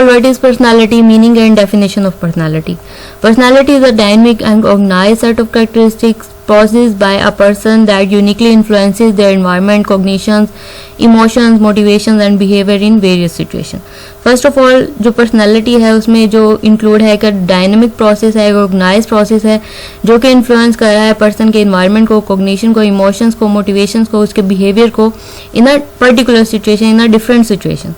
what is personality, meaning and definition of personality. Personality is a dynamic and organized set of characteristics possessed by a person that uniquely influences their environment, cognitions, emotions, motivations and behavior in various situations. First of all जो personality है उसमें जो include है एक dynamic process है, एक organise process है जो कि इन्फ्लुएंस कर रहा है पर्सन के इन्वायरमेंट को, कॉग्निशन को, इमोशंस को, मोटिवेशंस को, उसके बिहेवियर को in a particular situation, in a different situation.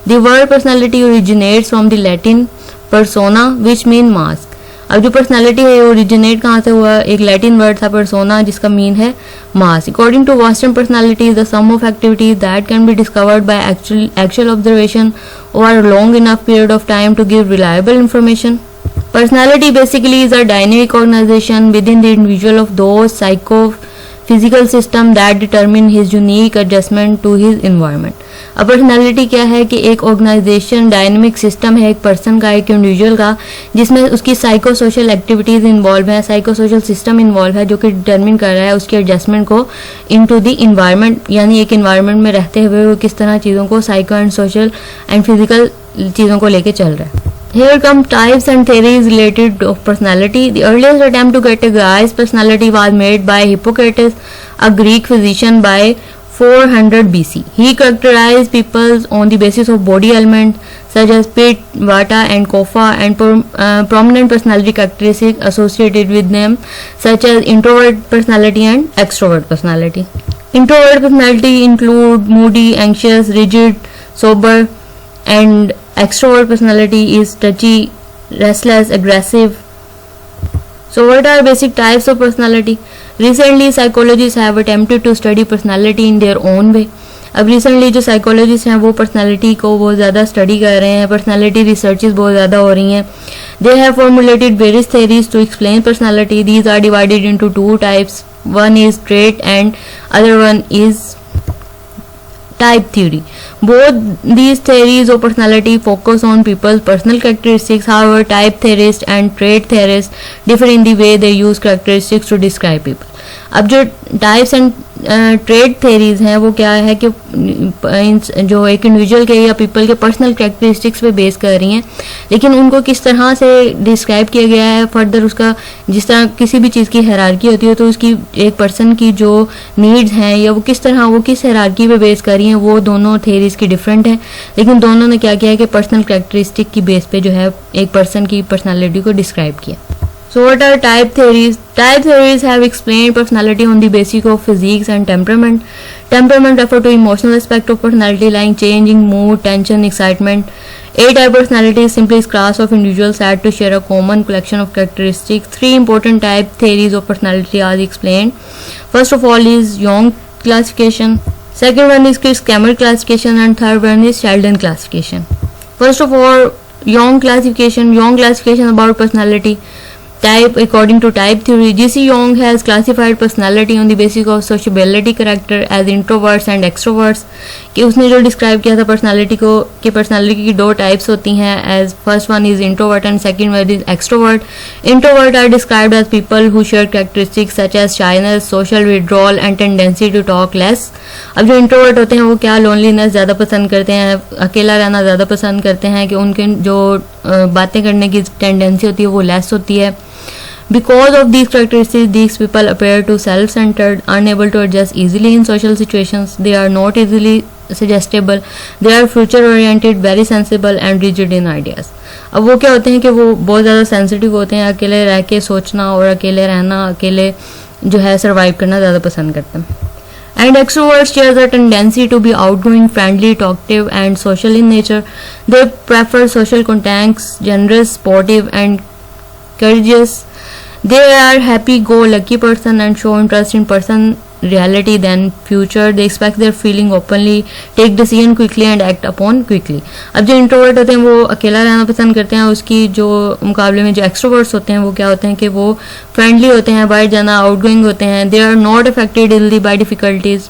The word personality originates from the Latin persona which mean mask. अब जो पर्सनैलिटी है वो ओरिजिनेट कहाँ से हुआ? एक लैटिन वर्ड था पर्सोना जिसका मीन है mask. According to western personality is the sum of activities that can be discovered by actual observation over long enough period of time to give reliable information. Personality basically is a dynamic organization within the individual of those psycho-physical system that determine his unique adjustment to his environment. अब personality क्या है कि एक organisation, dynamic system है एक person का, एक individual का, जिसमें उसकी साइको सोशल एक्टिविटीज इन्वॉल्व है, साइको सोशल सिस्टम इन्वॉल्व है जो कि डिटरमिन कर रहा है उसके एडजस्टमेंट को इनटू द इन्वायरमेंट, यानी एक इन्वायरमेंट में रहते हुए वो किस तरह चीज़ों को psycho and social and physical चीज़ों को लेके चल रहा है. Here come types and theories related to personality. The earliest attempt to categorize personality was made by Hippocrates, a Greek physician, by 400 BC. He characterized people on the basis of body elements such as Pitta, Vata and Kapha and prominent personality characteristics associated with them such as introvert personality and extrovert personality. Introvert personality include moody, anxious, rigid, sober, and extrovert personality is touchy, restless, aggressive. So what are basic types of personality? Recently psychologists have attempted to study personality in their own way. अब recently जो psychologist हैं वो personality को बहुत ज़्यादा study कर रहे हैं, पर्सनालिटी रिसर्चेस बहुत ज़्यादा हो रही हैं. They have formulated various theories to explain personality. These are divided into two types. One is trait and other one is type theory. Both these theories of personality focus on people's personal characteristics. However, type theorists and trait theorists differ in the way they use characteristics to describe people. अब जो types and trade theories हैं वो क्या है कि जो एक individual के या पीपल के पर्सनल कैरेक्टरिस्टिक्स पे बेस कर रही हैं, लेकिन उनको किस तरह से डिस्क्राइब किया गया है फर्दर, उसका जिस तरह किसी भी चीज़ की हायरार्की होती है तो उसकी एक पर्सन की जो नीड्स हैं या वो किस तरह वो किस हायरार्की पे बेस कर रही हैं वो दोनों थेरीज की डिफरेंट हैं, लेकिन दोनों ने क्या किया है कि पर्सनल कैरेक्टरिस्टिक की बेस पे जो है एक पर्सन की पर्सनैलिटी को डिस्क्राइब किया. So what are type theories? Type theories have explained personality on the basis of physics and temperament. Temperament refer to emotional aspect of personality like changing mood, tension, excitement. A-type personality is simply a class of individuals said to share a common collection of characteristics. Three important type theories of personality are explained. First of all is Jung classification. Second one is Chris-Krammer classification and third one is Sheldon classification. First of all, Jung classification. Jung classification about personality. Type according to type theory, G.C. Jung has classified personality on the basis of sociability character as introverts and extroverts. कि उसने जो describe किया था personality को कि personality की दो types होती हैं, as first one is introvert and second one is extrovert. Introvert are described as people who share characteristics such as shyness, social withdrawal and tendency to talk less. अब जो introvert होते हैं वो क्या लोनलीनेस ज़्यादा पसंद करते हैं, अकेला रहना ज़्यादा पसंद करते हैं, कि उनके जो बातें करने की टेंडेंसी होती है वो लेस होती है. Because of these characteristics, these people appear to self-centered, unable to adjust easily in social situations. They are not easily suggestible. They are future-oriented, very sensible, and rigid in ideas. अब वो क्या होते हैं कि वो बहुत ज़्यादा सेंसिटिव होते हैं, अकेले रह के सोचना और अकेले रहना, अकेले जो है सर्वाइव करना ज़्यादा पसंद करते हैं. And extroverts share a tendency to be outgoing, friendly, talkative, and social in nature. They prefer social contacts, generous, sportive, and courageous. They are happy-go-lucky person and show interest in person reality than future. They express their feeling openly, take decision quickly and act upon quickly. अब जो introvert होते हैं वो अकेला रहना पसंद करते हैं, उसकी जो मुकाबले में जो एक्सट्रोवर्ट्स होते हैं वो क्या होते हैं कि वो फ्रेंडली होते हैं, बाहर जाना, आउटगोइंग होते हैं. They are not affected easily by difficulties.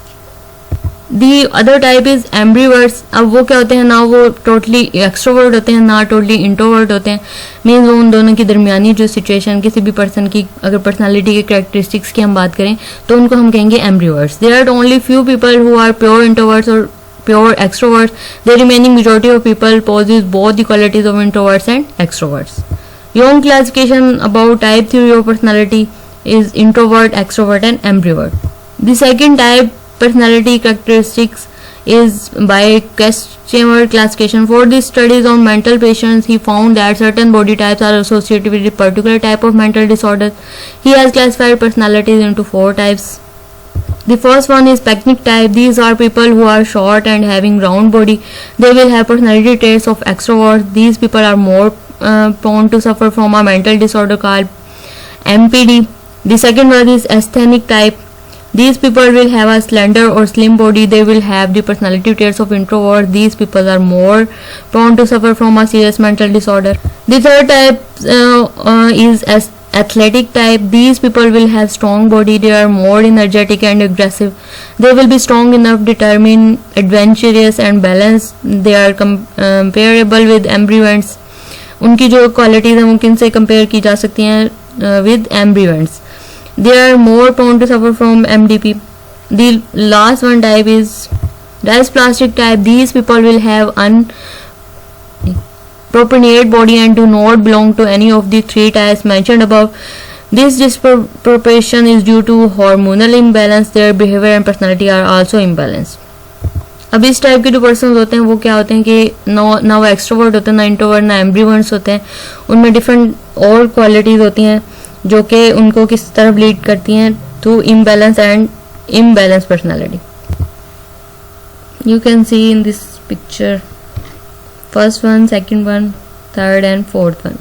The other type is ambiverts. अब वो क्या होते हैं, ना वो टोटली एक्सट्रोवर्ट होते हैं ना टोटली इंट्रोवर्ट होते हैं. मीन्स वो उन दोनों की दरमियानी जो सिचुएशन किसी भी पर्सन की अगर पर्सनालिटी के कैरेक्टरिस्टिक्स की हम बात करें तो उनको हम कहेंगे ambiverts. There are only few people who are pure introverts और pure extroverts. The remaining majority of people possess both the qualities of introverts and extroverts. Jung classification about type theory of personality is introvert, extrovert and ambivert. The second type personality characteristics is by Questemar classification. For these studies on mental patients, he found that certain body types are associated with a particular type of mental disorder. He has classified personalities into 4 types. The first one is picnic type. These are people who are short and having round body. They will have personality traits of extroverts. These people are more prone to suffer from a mental disorder called MPD. The second one is asthenic type. These people will have a slender or slim body. They will have the personality traits of introvert. These people are more prone to suffer from a serious mental disorder. The third type is athletic type. These people will have strong body. They are more energetic and aggressive. They will be strong enough, determined, adventurous and balanced. They are comparable with ambiverts. उनकी जो qualities हैं उनके से compare की जा सकती हैं with ambiverts. They are more prone to suffer from MDP. The last one type is dysplastic type. These people will have unproportionate body and do not belong to any of the 3 types mentioned above. This disproportion is due to hormonal imbalance. Their behavior and personality are also imbalanced. अब इस type के जो person होते हैं वो क्या होते हैं कि ना वो एक्सट्रोवर्ट होते हैं, ना इंट्रोवर्ट, ना एम्बिवर्ट्स होते हैं. उनमें डिफरेंट और क्वालिटीज़ होती हैं जो कि उनको किस तरफ लीड करती हैं to imbalance and imbalance personality. You can see in this picture first one, second one, third and fourth one.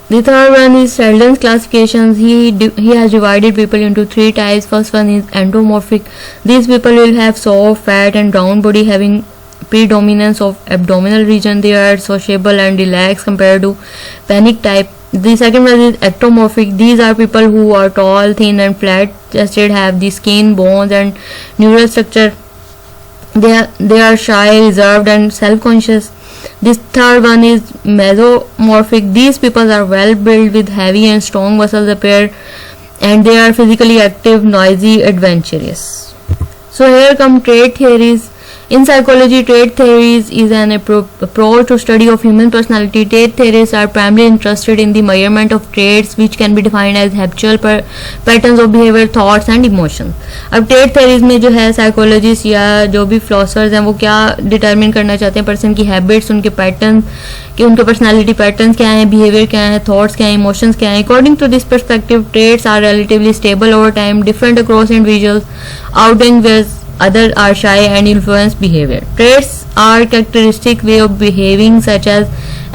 The third one is Sheldon's classifications. He has divided people into 3 types. First one is endomorphic. These people will have soft, fat and round body having predominance of abdominal region. They are sociable and relaxed compared to panic type. The second one is ectomorphic. These are people who are tall, thin and flat chested, have the skin, bones and neural structure. They are shy, reserved and self-conscious. This third one is mesomorphic. These people are well built with heavy and strong muscles appear and they are physically active, noisy, adventurous. So here come trait theories. In psychology, trait theories is an approach to study of human personality. Trait theorists are primarily interested in the measurement of traits which can be defined as habitual patterns of behavior, thoughts and emotions. अब trait theories में जो है psychologist या जो भी philosophers हैं वो क्या डिटरमिन करना चाहते हैं पर्सन की हैबिट्स, उनके पैटर्न, कि उनके पर्सनालिटी पैटर्न्स क्या हैं, बिहेवियर क्या है, थॉट्स क्या हैं, इमोशंस क्या हैं. According to this perspective, traits are relatively stable over time, different across individuals, outgoing whereas others are shy and influence behavior. Traits are characteristic way of behaving such as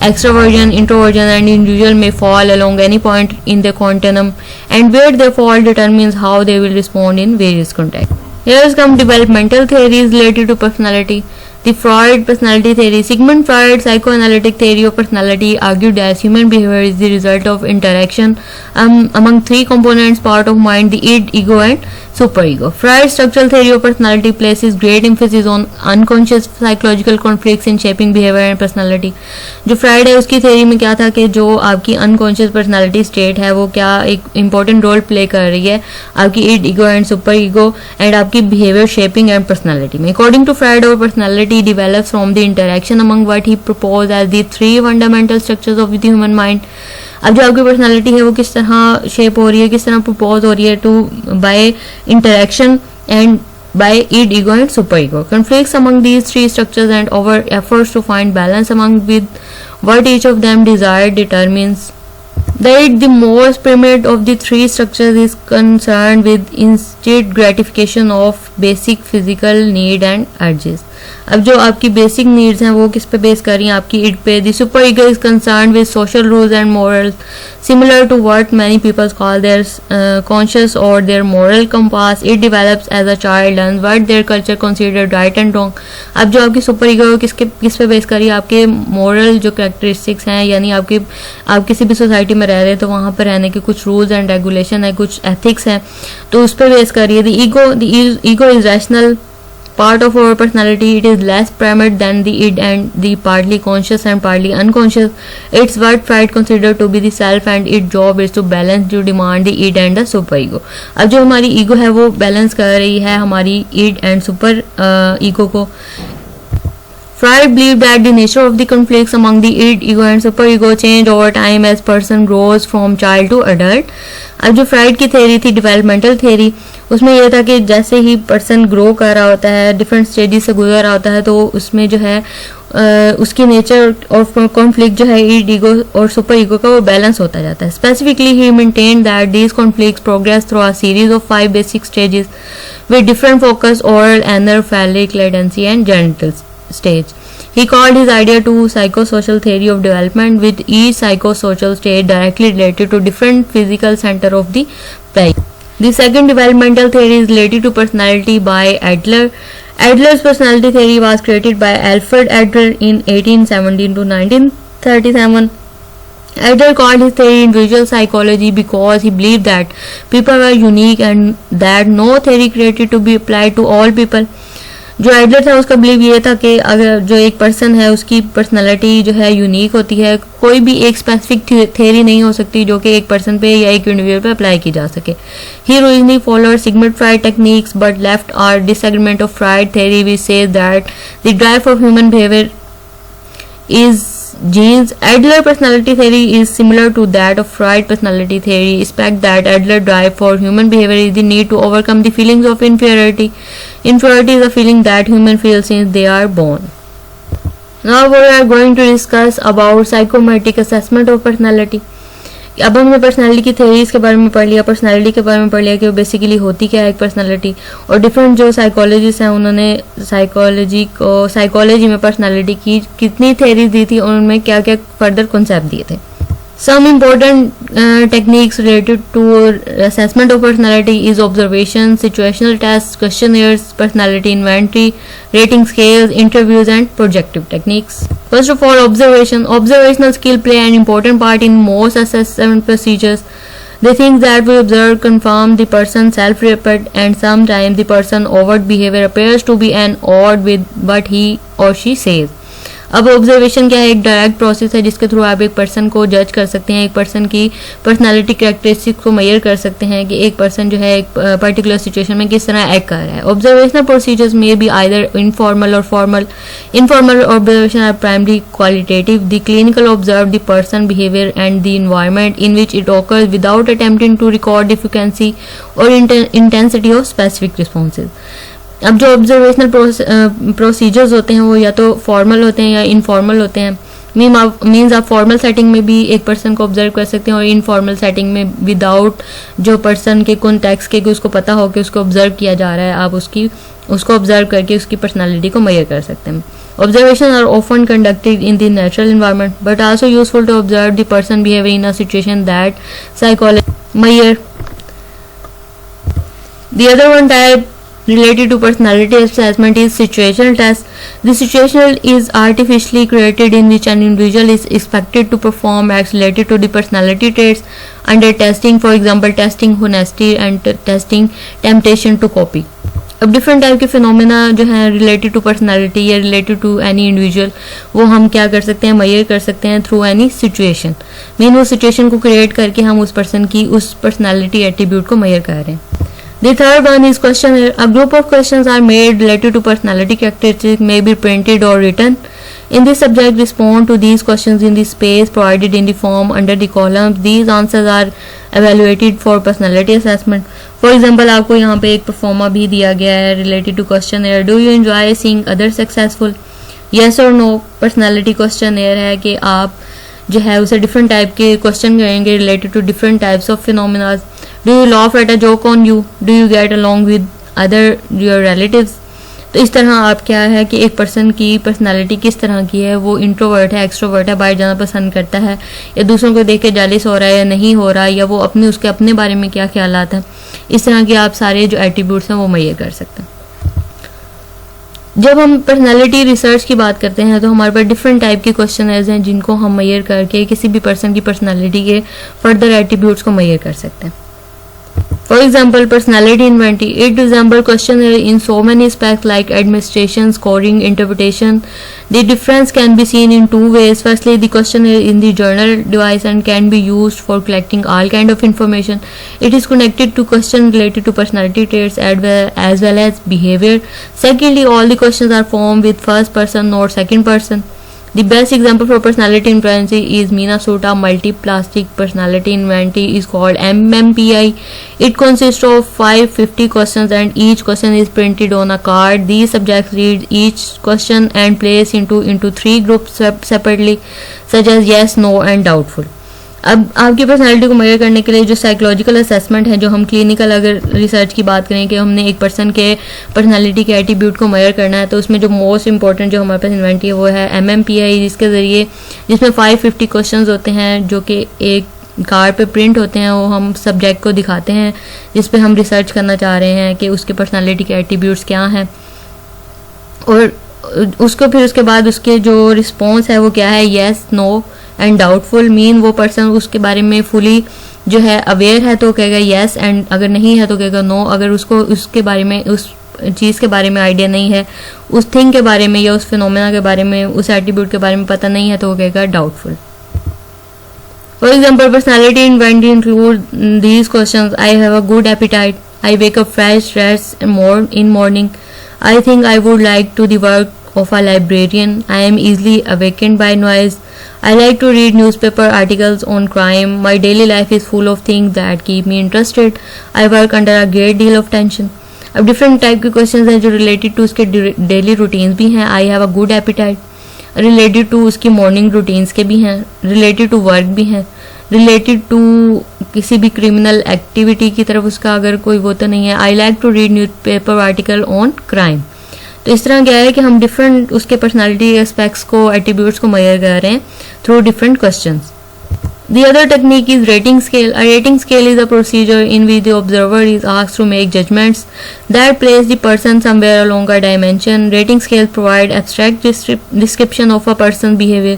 extroversion, introversion and individual may fall along any point in the continuum and where they fall determines how they will respond in various contexts. Here come developmental theories related to personality. The Freud personality theory. Sigmund Freud's psychoanalytic theory of personality argued that human behavior is the result of interaction among 3 components, part of mind, the id, ego and superego. Freud's structural theory of personality places great emphasis on unconscious psychological conflicts in shaping behavior and personality. जो fried है उसकी theory में क्या था कि जो आपकी unconscious personality state है वो क्या एक important role play कर रही है आपकी id, ego and superego and आपकी behavior shaping and personality में. According to Freud, our personality develops from the interaction among what he proposed as the 3 fundamental structures of the human mind. अब जो आपकी personality है वो किस तरह shape हो रही है, किस तरह प्रपोज हो रही है to by interaction and by id, ego and superego. Conflicts among these 3 structures and our efforts to find balance among with what each of them desired determines that the most primitive of the 3 structures is concerned with instant gratification of basic physical need and urges. अब जो आपकी basic needs हैं वो किस पे base कर रही हैं, आपकी इड पे. The super ego is concerned with social rules and morals similar to what many people call their conscious और their moral compass. It develops as a child learns what their culture considered right and wrong. अब जो आपकी super ego किस पे base कर रही है, आपके मॉरल जो कैरेक्टरिस्टिक्स हैं, यानी आप किसी भी सोसाइटी में रह रहे हैं तो वहाँ पर रहने के कुछ रूल्स एंड रेगुलेशन है, कुछ एथिक्स हैं, तो उस पर बेस कर रही है. The ego is rational part of our personality. It is less primate than the id and the partly conscious and partly unconscious. It's what Freud considered to be the self, and its job is to balance the demand the id and the super ego. अब जो हमारी ego है वो balance कर रही है हमारी id and super ego को. Freud believed that the nature of the conflicts among the id, ego and superego change over time as person grows from child to adult. अब जो फ्राइड की थ्योरी थी developmental theory, उसमें यह था कि जैसे ही पर्सन ग्रो कर रहा होता है, डिफरेंट स्टेजेस से गुजर रहा होता है, तो उसमें जो है उसकी नेचर और कॉन्फ्लिक्ट जो है ईड, ईगो और सुपर ईगो का वो बैलेंस होता जाता है. Specifically he maintained that these conflicts progress through a series of 5 basic stages with different focus, oral, anal, phallic, latency and genital stage. He called his idea to psychosocial theory of development, with each psychosocial stage directly related to different physical center of the brain. The second developmental theory is related to personality by Adler. Adler's personality theory was created by Alfred Adler in 1817 to 1937. Adler called his theory individual psychology because he believed that people were unique and that no theory created to be applied to all people. जो Adler था उसका believe ये था कि अगर जो एक person है उसकी पर्सनालिटी जो है यूनिक होती है, कोई भी एक स्पेसिफिक थ्योरी नहीं हो सकती जो कि एक पर्सन पे या एक इंडिविजुअल पे अप्लाई की जा सके. He originally followed Sigmund Freud techniques but left are disagreement of Freud theory which says that the drive for human behaviour is genes. Adler personality theory is similar to that of Freud personality theory, except that Adler drive for human behavior is the need to overcome the feelings of inferiority. Inferiority is a feeling that humans feel since they are born. Now we are going to discuss about psychometric assessment of personality. अब हमने personality की theories के बारे में पढ़ लिया, personality के बारे में पढ़ लिया कि वो बेसिकली होती क्या है एक पर्सनालिटी, और डिफरेंट जो साइकोलॉजिस्ट हैं उन्होंने साइकोलॉजी में पर्सनालिटी की कितनी थ्योरीज दी थी और उनमें क्या क्या फर्दर कॉन्सेप्ट दिए थे. Some important techniques related to assessment of personality is observation, situational tests, questionnaires, personality inventory, rating scales, interviews and projective techniques. First of all, observation. Observational skill play an important part in most assessment procedures. The things that we observe confirm the person's self-report, and sometimes the person's overt behavior appears to be an odd with what he or she says. अब observation क्या है, एक direct process है जिसके through आप एक person को जज कर सकते हैं, एक पर्सन की पर्सनालिटी कैरेक्टरिस्टिक्स को मेजर कर सकते हैं कि एक पर्सन जो है एक पर्टिकुलर सिचुएशन में किस तरह एक्ट कर रहा है. ऑब्जर्वेशनल प्रोसीजर्स में बी आइदर इनफॉर्मल और formal. Informal observation are primary qualitative. The clinical observe the person behaviour and the environment in which it occurs without attempting to record the frequency और intensity of specific responses. अब जो observational procedures होते हैं वो या तो formal होते हैं या इनफॉर्मल होते हैं. मीन्स आप फॉर्मल सेटिंग में भी एक पर्सन को ऑब्जर्व कर सकते हैं और इनफॉर्मल सेटिंग में विदाउट जो पर्सन के कॉन्टेक्स्ट के उसको पता हो कि उसको ऑब्जर्व किया जा रहा है, आप उसको ऑब्जर्व करके उसकी पर्सनालिटी को मेजर कर सकते हैं. Observations are often conducted in the natural environment, but also useful to observe the person behavior in a situation that psychologists measure. The other one type related to personality assessment is situational test. The situational is artificially created in which an individual is expected to perform acts related to the personality traits under testing, for example testing honesty and testing temptation to copy. अब different type के phenomena जो हैं related to personality या related to any individual, वो हम क्या कर सकते हैं, मेजर कर सकते हैं थ्रू एनी सिचुएशन. मीन वो सिचुएशन को क्रिएट करके हम उस पर्सन की उस पर्सनालिटी एट्रीब्यूट को मेजर कर रहे हैं. The third one is questionnaire. A group of questions are made related to personality characteristics, may be printed or written. In this subject respond to these questions in the space provided in the form under the columns. These answers are evaluated for personality assessment. For example, आपको यहाँ पे एक pro forma भी दिया गया है related to questionnaire. Do you enjoy seeing others successful? Yes or no. Personality questionnaire है कि आप जो है उसे डिफरेंट टाइप के क्वेश्चन करेंगे related to different types of phenomena. Do you laugh at a joke on you? Do you get along with other your relatives? तो इस तरह आप क्या है कि एक पर्सन की पर्सनालिटी किस तरह की है, वो इंट्रोवर्ट है, एक्सट्रोवर्ट है, बाहर जाना पसंद करता है, या दूसरों को देख के जेलस हो रहा है या नहीं हो रहा, या वो उसके अपने बारे में क्या ख्यालात हैं. इस तरह के आप सारे जो एट्रीब्यूट्स हैं वो मेजर कर सकते हैं. जब हम पर्सनालिटी रिसर्च की बात करते हैं तो हमारे पास डिफरेंट टाइप के क्वेश्चनर्स हैं जिनको हम मेजर करके किसी भी पर्सन की पर्सनालिटी के फर्दर एट्रीब्यूट्स को मेजर कर सकते हैं. For example, personality inventory. It resembles questionnaire in so many aspects like administration, scoring, interpretation. The difference can be seen in two ways. Firstly, the questionnaire in the journal device and can be used for collecting all kind of information. It is connected to questions related to personality traits as well as behavior. Secondly, all the questions are formed with first person, not second person. The best example for personality inventory is Minnesota Multiplastic Personality Inventory is called MMPI. It consists of 550 questions and each question is printed on a card. These subjects read each question and place into three groups separately, such as yes, no and doubtful. अब आपकी personality को major करने के लिए जो psychological assessment है, जो हम क्लिनिकल अगर रिसर्च की बात करें कि हमने एक पर्सन के पर्सनालिटी के एट्रीब्यूट को मेजर करना है, तो उसमें जो मोस्ट इंपॉर्टेंट जो हमारे पास इन्वेंटरी है वो है MMPI, जिसमें 550 क्वेश्चंस होते हैं जो कि एक कार्ड पे प्रिंट होते हैं. वो हम सब्जेक्ट को दिखाते हैं जिस पे हम रिसर्च करना चाह रहे हैं कि उसके पर्सनालिटी के एट्रीब्यूट्स क्या हैं, और उसको फिर उसके बाद उसके जो रिस्पॉन्स है वो क्या है, yes, no and doubtful. Mean वो पर्सन उसके बारे में फुली जो है अवेयर है तो कहेगा येस, एंड अगर नहीं है तो कहेगा नो. अगर उसको उसके बारे में, उस चीज़ के बारे में आइडिया नहीं है, उस थिंग के बारे में या उस फिनोमेना के बारे में, उस एट्रीब्यूट के बारे में पता नहीं है तो वो कहेगा doubtful. For example, personality inventory include these questions. I have a good appetite. I wake up fresh in morning. I think I would like to the work of a librarian. I am easily awakened by noise. I like to read newspaper articles on crime. My daily life is full of things that keep me interested. I work under a great deal of tension. अब different type के questions हैं जो related to उसके daily routines भी हैं. I have a good appetite, related to उसकी morning routines के भी हैं, रिलेटेड टू वर्क भी हैं, रिलेटेड टू किसी भी क्रिमिनल एक्टिविटी की तरफ उसका अगर कोई वो तो नहीं है. I like to read newspaper article on crime. तो इस तरह क्या है कि हम डिफरेंट उसके पर्सनालिटी एस्पेक्ट्स को, एट्रीब्यूट्स को मेजर कर रहे हैं through different questions. The other technique is rating scale. A rating scale is a procedure in which the observer is asked to make judgments that place the person somewhere along a dimension. Rating scales provide abstract description of a person's behavior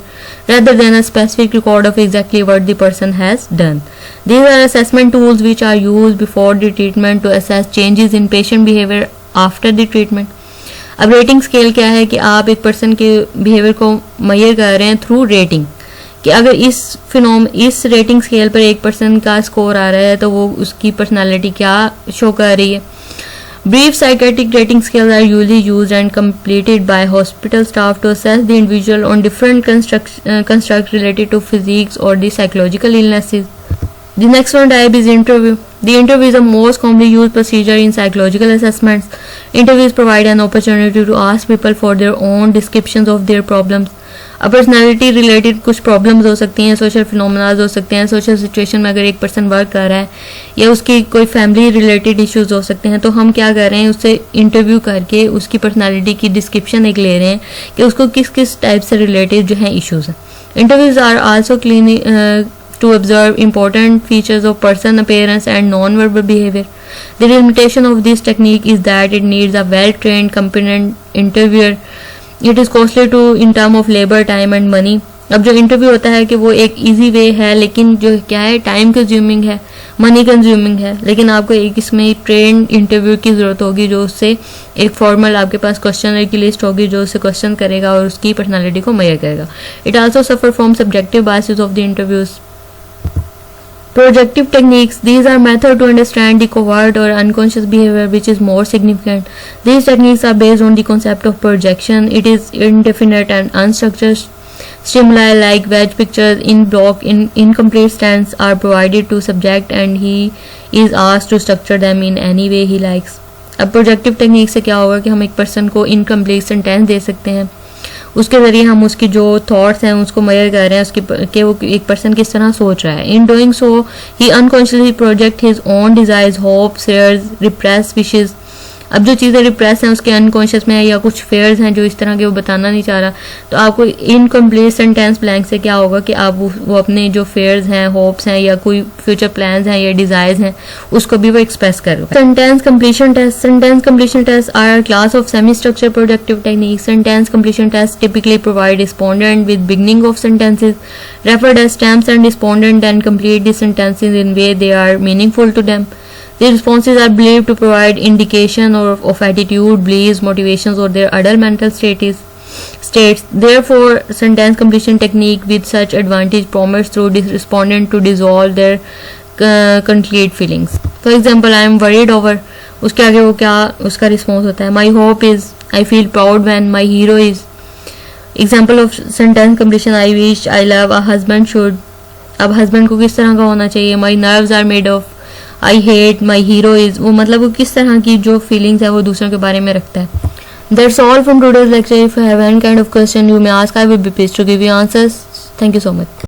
rather than a specific record of exactly what the person has done. These are assessment tools which are used before the treatment to assess changes in patient behavior after the treatment. अब rating scale क्या है कि आप एक person के behaviour को measure कर रहे हैं थ्रू रेटिंग, कि अगर इस रेटिंग स्केल पर एक पर्सन का स्कोर आ रहा है तो वो उसकी पर्सनालिटी क्या शो कर रही है. Brief psychiatric rating scales are usually used and completed by hospital staff to assess the individual on different constructs related to physiques or the psychological illnesses. The next one type is interview. The interview is the most commonly used procedure in psychological assessments. Interviews provide an opportunity to ask people for their own descriptions of their problems. अब personality related कुछ problems हो सकती हैं, social फिनोमेनाज हो सकते हैं, social situation में अगर एक पर्सन वर्क कर रहा है, या उसकी कोई फैमिली रिलेटेड इश्यूज हो सकते हैं. तो हम क्या कर रहे हैं, उससे इंटरव्यू करके उसकी पर्सनैलिटी की डिस्क्रिप्शन एक ले रहे हैं कि उसको किस किस टाइप से रिलेटेड जो है इश्यूज हैं. Interviews are also to observe important features of person appearance and non-verbal behavior. The limitation of this technique is that it needs a well-trained, competent interviewer. It is costly to in term of labor, time and money. अब जो interview होता है कि वो एक easy way है, लेकिन जो क्या है टाइम कंज्यूमिंग है, मनी कंज्यूमिंग है. लेकिन आपको एक इसमें ट्रेंड इंटरव्यू की ज़रूरत होगी जो उससे एक फॉर्मल आपके पास क्वेश्चनर की लिस्ट होगी जो उससे क्वेश्चन करेगा और उसकी पर्सनालिटी को मेजर करेगा. It also suffer from subjective biases of the interviews. Projective techniques. These are methods to understand the covert or unconscious behavior which is more significant. These techniques are based on the concept of projection. It is indefinite and unstructured stimuli like wedge pictures in block in incomplete stance are provided to subject and he is asked to structure them in any way he likes. अब projective technique से क्या होगा कि हम एक person को incomplete sentence दे सकते हैं, उसके ज़रिए हम उसकी जो थॉट्स हैं उसको मेजर कर रहे हैं उसकी कि वो एक पर्सन किस तरह सोच रहा है. इन डूइंग सो ही unconsciously project his own desires, hopes, fears, repress wishes. अब जो चीज़ें रिप्रेस हैं उसके अनकॉन्शियस में है या कुछ फेयर्स हैं जो इस तरह के वो बताना नहीं चाह रहा, तो आपको इनकम्प्लीट सेंटेंस ब्लैंक से क्या होगा कि आप वो अपने जो फेयर्स हैं, होप्स हैं या कोई फ्यूचर प्लान्स हैं या डिजायर्स हैं उसको भी वो एक्सप्रेस करेगा. Sentence completion test. Sentence completion test are class of semi structure productive technique. Sentence completion test typically provide respondent with beginning of sentences referred as stems and respondent then complete the sentences in way they are meaningful to them. The responses are believed to provide indication of attitude, beliefs, motivations, or their adult mental states. Therefore, sentence completion technique with such advantage promotes through respondent to dissolve their concrete feelings. For example, I am worried over, उसके आगे वो क्या उसका response होता है, My hope is, I feel proud when my hero is. Example of sentence completion, I wish, I love, a husband should. अब husband को किस तरह का होना चाहिए, My nerves are made of, I hate, my hero is. वो मतलब वो किस तरह की जो फीलिंग्स है वो दूसरों के बारे में रखता है. That's all from today's lecture. If you have any kind of question you may ask, I will be pleased to give you answers. Thank you so much.